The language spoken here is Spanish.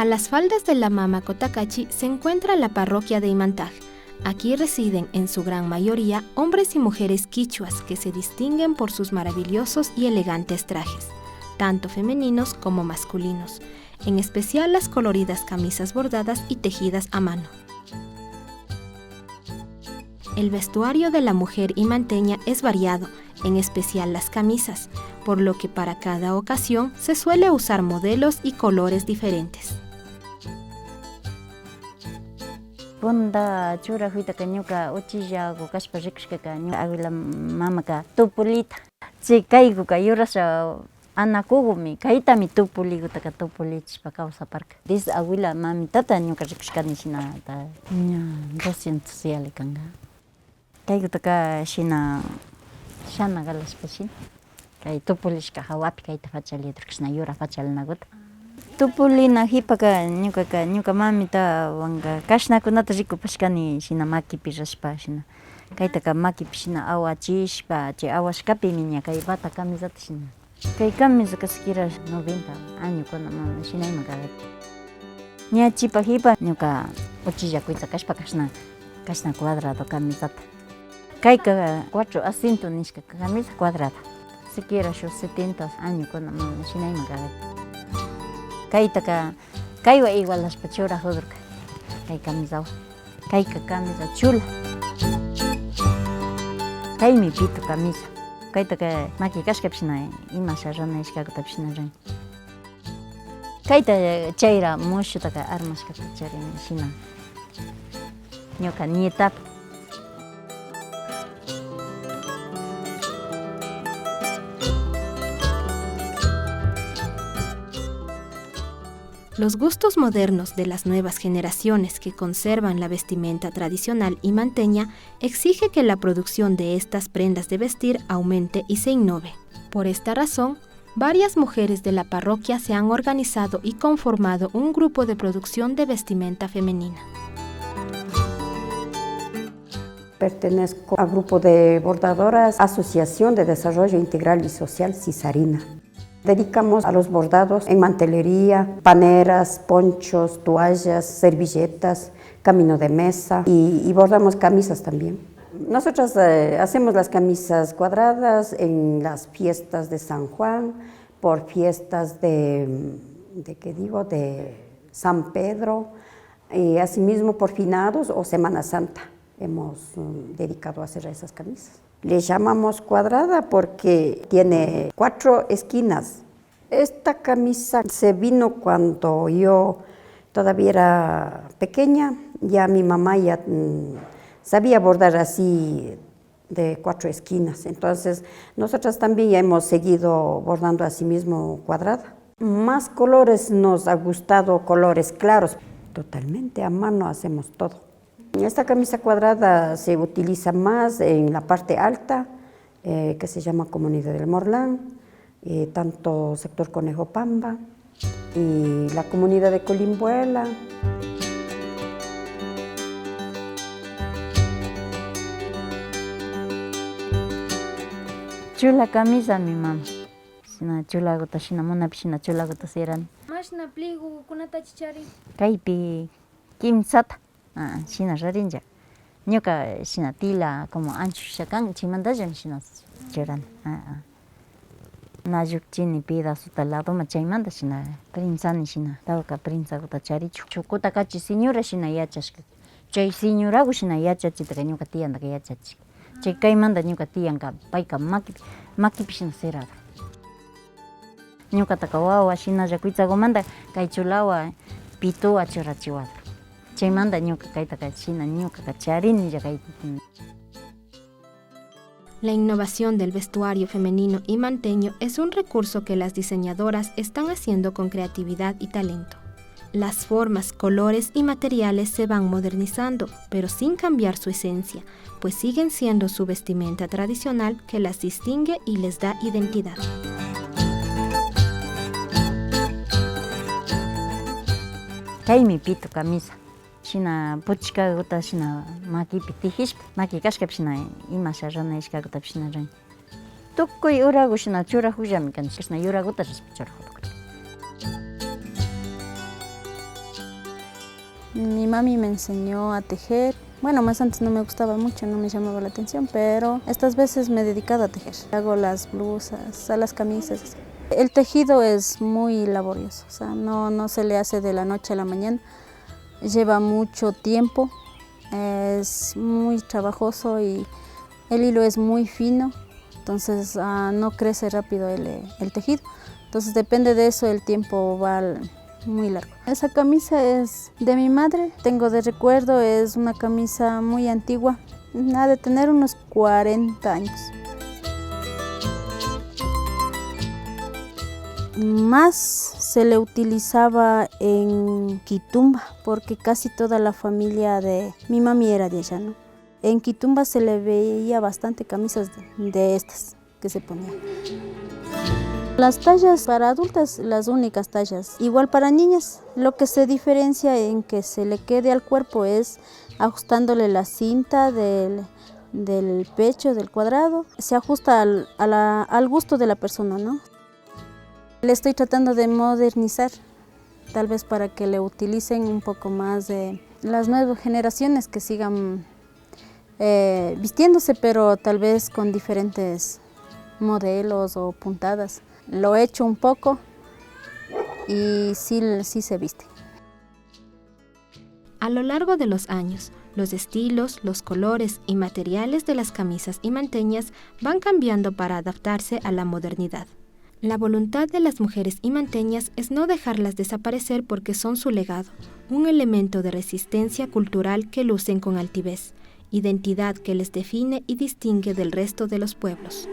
A las faldas de la Mama Cotacachi se encuentra la parroquia de Imantaj. Aquí residen en su gran mayoría hombres y mujeres quichuas que se distinguen por sus maravillosos y elegantes trajes, tanto femeninos como masculinos, en especial las coloridas camisas bordadas y tejidas a mano. El vestuario de la mujer imanteña es variado, en especial las camisas, por lo que para cada ocasión se suele usar modelos y colores diferentes. Bunda chura huitaka ñuka uchillago kashpa rikushkaka abuela mamaka tupulita. Chikaykuka yurasha anakugumi kaytami tupuligutaka tupulichishpa kawsaparka. Desde abuela mamitata ñuka rikushkani shinata 200 yali kanga. Kaykutaka shina shana galashpa shin. Kay tupulishka hawapi kayta fachalidruk shina yura fachalnaguta. Tupulina hipaka ñuka mamita wanga kashnakunata rikupashkani shina makipi rashpa shina kaytaka makipi shina awachishpa chay awashkapimi ña kay bata camisata shina kay camisaka siquiera 90 añokuna mama shinayman kagayta ña chipa hipa ñuka uchillakuyta kashpa kashna cuadrado camisata kayka 4 asiento nishka camisa cuadrada siquiera shuk 70 añokuna mama shinayman kagayta kaytaka kaywa igualashpa chura hudurka kay camisawan kayka camisa chula kaymi pitu camisa kaytaka maki kashkapi shina imasha ranayshkakutapi shina ran kayta chayra mushutaka armashkata charini shina ñuka nietapi. Los gustos modernos de las nuevas generaciones que conservan la vestimenta tradicional imanteña exige que la producción de estas prendas de vestir aumente y se innove. Por esta razón, varias mujeres de la parroquia se han organizado y conformado un grupo de producción de vestimenta femenina. Pertenezco al grupo de bordadoras Asociación de Desarrollo Integral y Social Cisarina. Dedicamos a los bordados en mantelería, paneras, ponchos, toallas, servilletas, camino de mesa y bordamos camisas también. Nosotras hacemos las camisas cuadradas en las fiestas de San Juan, por fiestas de San Pedro, y asimismo por finados o Semana Santa. Hemos dedicado a hacer esas camisas. Le llamamos cuadrada porque tiene 4 esquinas. Esta camisa se vino cuando yo todavía era pequeña. Ya mi mamá ya sabía bordar así de 4 esquinas. Entonces nosotras también ya hemos seguido bordando así mismo cuadrada. Más colores nos ha gustado, colores claros. Totalmente a mano hacemos todo. Esta camisa cuadrada se utiliza más en la parte alta, que se llama Comunidad del Morlán, tanto sector Conejo Pamba y la comunidad de Colimbuela. Chula camisa mi mamá. Sina chula guta shina monapi shina chula guta siran. Mashna pliego kunata chichari. Kaypi kimsata. Shina rarinja. Ñuka shina tila como ancho shakan chimandalla shina churan. Nayuk chini pedazo talado ma chaymanta shina prinsani shina tawka prinsa guta charichu. Chukuta kachi señora shina yachashka. Chay señoragu shina yachachitaka ñuka tiyantaka yachachik. Chay kaymanta ñuka tiyanka payka makipi shina serada. Ñuka taka wawa shina llakuitsakumanta kay chulawa pituwa churachiwada. Chaymanta ñuka kaytaka shina ñuka charini kayta. La innovación del vestuario femenino imanteño es un recurso que las diseñadoras están haciendo con creatividad y talento. Las formas, colores y materiales se van modernizando, pero sin cambiar su esencia, pues siguen siendo su vestimenta tradicional que las distingue y les da identidad. Kaymi pitu camisa. Shina puchkaguta shina makipi tijishpa, maki kashkapi shina imasha ranayshkakutapi shina ran. Tukuy uragu shina churajullami kanchik, shina yuraguta rishpa churajutukuri. Mi mami me enseñó a tejer. Bueno, más antes no me gustaba mucho, no me llamaba la atención, pero estas veces me he dedicado a tejer. Hago las blusas, a las camisas. El tejido es muy laborioso, o sea, no se le hace de la noche a la mañana. Lleva mucho tiempo, es muy trabajoso y el hilo es muy fino, entonces no crece rápido el tejido. Entonces depende de eso, el tiempo va muy largo. Esa camisa es de mi madre, tengo de recuerdo, es una camisa muy antigua, ha de tener unos 40 años. Más se le utilizaba en Quitumba, porque casi toda la familia de mi mami era de allá, ¿no? En Quitumba se le veía bastante camisas de estas que se ponían. Las tallas para adultas, las únicas tallas. Igual para niñas, lo que se diferencia en que se le quede al cuerpo es ajustándole la cinta del pecho, del cuadrado. Se ajusta al gusto de la persona, ¿no? Le estoy tratando de modernizar, tal vez para que le utilicen un poco más de las nuevas generaciones que sigan vistiéndose, pero tal vez con diferentes modelos o puntadas. Lo he hecho un poco y sí se viste. A lo largo de los años, los estilos, los colores y materiales de las camisas imanteñas van cambiando para adaptarse a la modernidad. La voluntad de las mujeres imanteñas es no dejarlas desaparecer porque son su legado, un elemento de resistencia cultural que lucen con altivez, identidad que les define y distingue del resto de los pueblos.